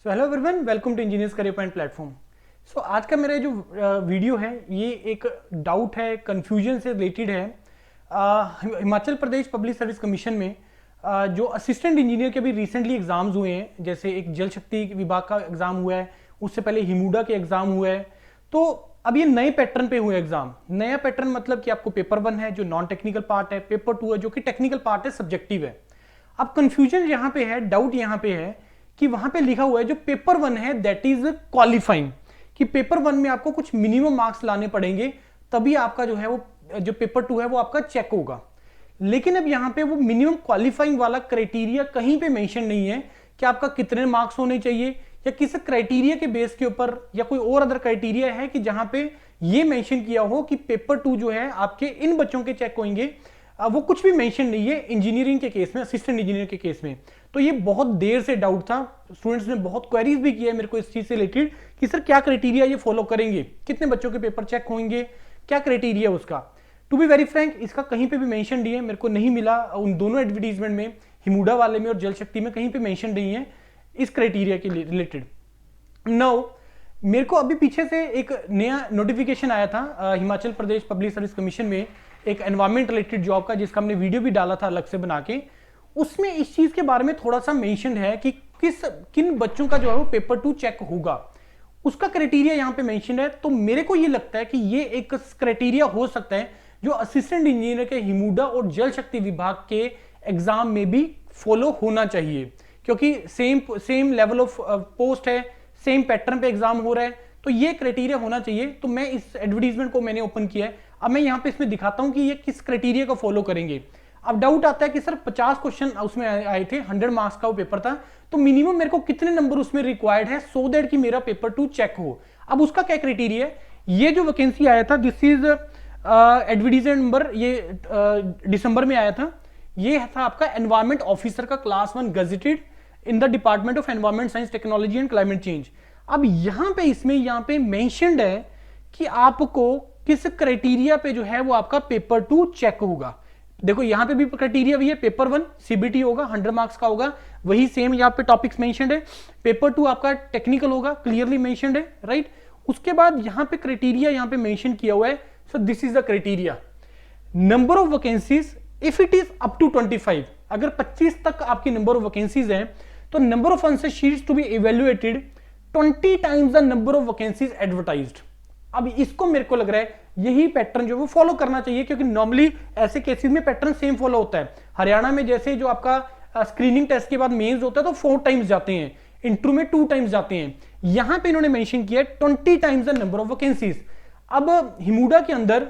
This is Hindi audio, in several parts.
So hello everyone, welcome to engineers career point platform. So आज का मेरा जो वीडियो है ये एक डाउट है, कंफ्यूजन से रिलेटेड है। Himachal Pradesh public service commission में जो असिस्टेंट इंजीनियर के भी रिसेंटली एग्जाम्स हुए हैं, जैसे एक जल शक्ति विभाग का एग्जाम हुआ है, उससे पहले हिमूडा के एग्जाम हुआ है। तो अब ये नए पैटर्न पे हुए एग्जाम। नया पैटर्न मतलब कि आपको पेपर 1 है जो नॉन टेक्निकल पार्ट है, पेपर 2 है जो कि टेक्निकल पार्ट है, सब्जेक्टिव है। अब कंफ्यूजन यहाँ पे है, डाउट यहाँ पे है कि वहां पे लिखा हुआ है जो पेपर 1 है दैट इज क्वालिफाइंग, कि पेपर 1 में आपको कुछ मिनिमम मार्क्स लाने पड़ेंगे तभी आपका जो है वो जो पेपर 2 है वो आपका चेक होगा। लेकिन अब यहाँ पे वो मिनिमम क्वालिफाइंग वाला क्राइटेरिया कहीं पे मेंशन नहीं है कि आपका कितने मार्क्स होने चाहिए या किस क्राइटेरिया के बेस के ऊपर या कोई और अदर क्राइटेरिया है कि जहां पे ये मेंशन किया हो कि पेपर 2 जो है आपके इन बच्चों के चेक होंगे। वो कुछ भी मेंशन नहीं है इंजीनियरिंग के केस में, असिस्टेंट इंजीनियर के केस में। तो ये बहुत देर से डाउट था, स्टूडेंट्स ने बहुत क्वेरीज भी किया है मेरे को इस चीज से रिलेटेड कि सर क्या क्राइटेरिया ये फॉलो करेंगे, कितने बच्चों के पेपर चेक होंगे, क्या क्राइटेरिया उसका। टू बी वेरी फ्रैंक, इसका कहीं पे भी मेंशन नहीं है, मेरे को नहीं मिला उन दोनों एडवर्टीजमेंट में, हिमूडा वाले में और जल शक्ति में, कहीं पे मेंशन नहीं है इस क्राइटेरिया के रिलेटेड। नाउ मेरे को अभी पीछे से एक नया नोटिफिकेशन आया था Himachal Pradesh public service commission में, एक एनवायरमेंट रिलेटेड जॉब का, जिसका हमने वीडियो भी डाला था अलग से बना के। उसमें इस चीज के बारे में थोड़ा सा मेंशन है कि किन बच्चों का जो है वो पेपर 2 चेक होगा, उसका क्राइटेरिया यहाँ पे मेंशन है। तो मेरे को ये लगता है कि ये एक क्राइटेरिया हो सकता है जो असिस्टेंट इंजीनियर के हिमूडा और जल शक्ति विभाग के एग्जाम में भी फॉलो होना चाहिए, क्योंकि सेम लेवल ऑफ पोस्ट है, सेम पैटर्न पे एग्जाम हो रहा है, तो ये क्राइटेरिया होना चाहिए। तो मैं इस एडवर्टीजमेंट को मैंने ओपन किया है। अब मैं यहाँ पे इसमें दिखाता हूं कि ये किस क्राइटेरिया को फॉलो करेंगे। अब डाउट आता है कि सर 50 क्वेश्चन उसमें आए थे, 100 मार्क्स का वो पेपर था, तो मिनिमम मेरे को कितने नंबर उसमें रिक्वायर्ड है सो दैट कि मेरा पेपर 2 चेक हो। अब उसका क्या क्राइटेरिया है, ये जो वैकेंसी आया था दिस इज एडवर्टीजमेंट नंबर, ये दिसंबर में आया था। ये था आपका एनवायरमेंट ऑफिसर का class 1 gazetted in the department of environment science technology and climate change. अब यहां पे इसमें यहां पे मेंशन्ड है कि आपको किस क्राइटेरिया पे जो है वो आपका पेपर 2 चेक होगा। देखो यहां पे भी क्राइटेरिया वही है, पेपर 1 सीबीटी होगा, 100 मार्क्स का होगा, वही सेम यहां पे टॉपिक्स मेंशन्ड है। पेपर 2 आपका टेक्निकल होगा, क्लियरली मेंशन्ड है, राइट। उसके बाद यहां पे क्राइटेरिया यहां पे मेंशन किया हुआ है। So this is the criteria, number of vacancies if it is up to 25, अगर 25 तक आपकी नंबर ऑफ वैकेंसीज है तो number of answer sheets to be evaluated 20 times the number of vacancies advertised. अब इसको मेरे को लग रहा है यही पैटर्न जो वो फॉलो करना चाहिए, क्योंकि नॉर्मली ऐसे केसेस में पैटर्न सेम फॉलो होता है। हरियाणा में जैसे जो आपका स्क्रीनिंग टेस्ट के बाद मेंस होता है तो 4 टाइम्स जाते हैं, इंटरव्यू में 2 टाइम्स जाते हैं। यहां पे इन्होंने मेंशन किया है 20 times the number of vacancies. अब हिमूडा के अंदर,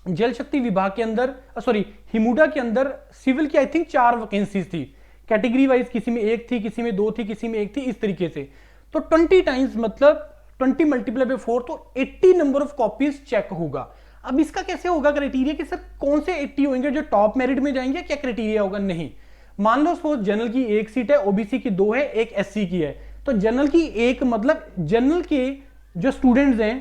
जल शक्ति विभाग के अंदर, सॉरी हिमूडा के अंदर सिविल की आई थिंक 4 वैकेंसीज थी, कैटेगरी वाइज किसी में 1 थी, किसी में 2 थी, किसी में 1 थी, इस तरीके से। तो 20 टाइम्स मतलब 20 मल्टीप्लाई बाय 4 तो 80 नंबर ऑफ कॉपीज चेक होगा। अब इसका कैसे होगा क्राइटेरिया कि सर कौन से 80 होंगे जो टॉप मेरिट में जाएंगे, क्या क्राइटेरिया होगा? नहीं, मान लो सपोज जनरल की 1 सीट है, ओबीसी की 2 है, एक एससी की है, तो जनरल की 1 मतलब जनरल के जो स्टूडेंट्स हैं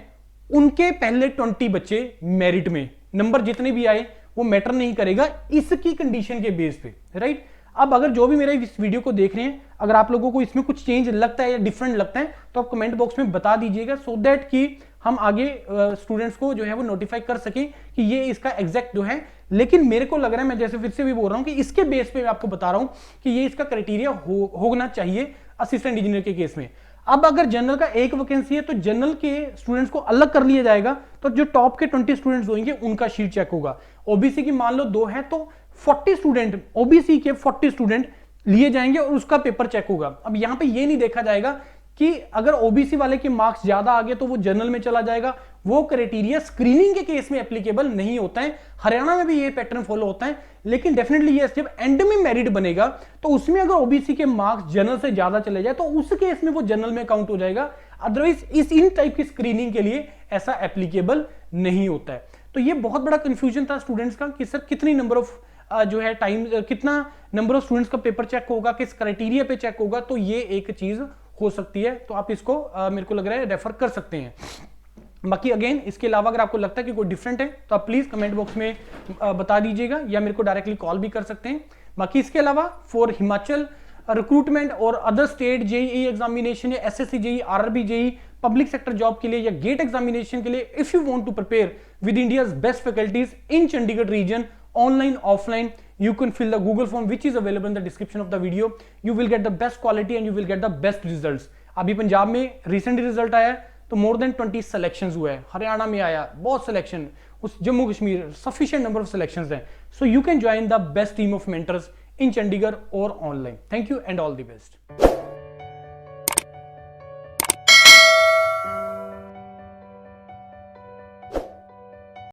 उनके पहले 20 बच्चे मेरिट में, नंबर जितने भी आए वो मैटर नहीं करेगा इसकी कंडीशन के बेस पे, राइट। अब अगर जो भी मेरे इस वीडियो को देख रहे हैं, अगर आप लोगों को इसमें कुछ चेंज लगता है या डिफरेंट लगता है तो आप कमेंट बॉक्स में बता दीजिएगा, सो दैट कि हम आगे स्टूडेंट्स को जो है वो नोटिफाई कर सकें कि ये इसका एग्जैक्ट जो है। लेकिन मेरे को लग रहा है, मैं जैसे फिर से भी बोल रहा हूं कि इसके बेस पे मैं आपको बता रहा हूं कि ये इसका क्राइटेरिया होना चाहिए असिस्टेंट इंजीनियर के केस में। अब अगर जनरल का 1 वैकेंसी है तो जनरल के स्टूडेंट्स को अलग कर लिया जाएगा, तो जो टॉप के 20 स्टूडेंट्स होंगे उनका शीट चेक होगा। ओबीसी की मान लो 2 है तो 40 स्टूडेंट, ओबीसी के 40 स्टूडेंट लिए जाएंगे और उसका पेपर चेक होगा। अब यहां पे ये नहीं देखा जाएगा कि अगर ओबीसी वाले के मार्क्स ज्यादा आ गए तो वो जनरल में चला जाएगा, वो क्राइटेरिया स्क्रीनिंग के केस में एप्लीकेबल नहीं होता है। हरियाणा में भी ये पैटर्न फॉलो होता है, लेकिन डेफिनेटली यस, जब एंड में मेरिट बनेगा तो उसमें अगर ओबीसी के मार्क्स जनरल से ज्यादा चले जाए तो उस केस में वो जनरल में काउंट हो जाएगा। अदरवाइज इन टाइप की स्क्रीनिंग के लिए ऐसा एप्लीकेबल नहीं होता है। तो ये बहुत बड़ा कंफ्यूजन था स्टूडेंट्स का कि सर कितनी नंबर ऑफ जो है टाइम, कितना नंबर ऑफ स्टूडेंट्स का पेपर चेक होगा, किस क्राइटेरिया पे चेक होगा। तो ये एक चीज हो सकती है, तो आप इसको मेरे को लग रहा है रेफर कर सकते हैं। बाकी अगेन इसके अलावा अगर आपको लगता है कि कोई डिफरेंट है तो आप प्लीज कमेंट बॉक्स में बता दीजिएगा या मेरे को डायरेक्टली कॉल भी कर सकते हैं। बाकी इसके अलावा फॉर हिमाचल रिक्रूटमेंट और अदर स्टेट जेईई एग्जामिनेशन या SSC JE, RRB JE, public sector job के लिए या गेट एग्जामिनेशन के लिए, if you want to prepare with India's best faculties in Chandigarh region, online offline, you can fill the Google form which is available in the description of the video. You will get the best quality and you will get the best results. अभी पंजाब में रिसेंटली रिजल्ट आया तो मोर देन 20 सिलेक्शंस हुए हैं, हरियाणा में आया बहुत सिलेक्शन, उस Jammu Kashmir sufficient number of selections हैं. So you can join the best team of mentors in Chandigarh और online. Thank you and all the best.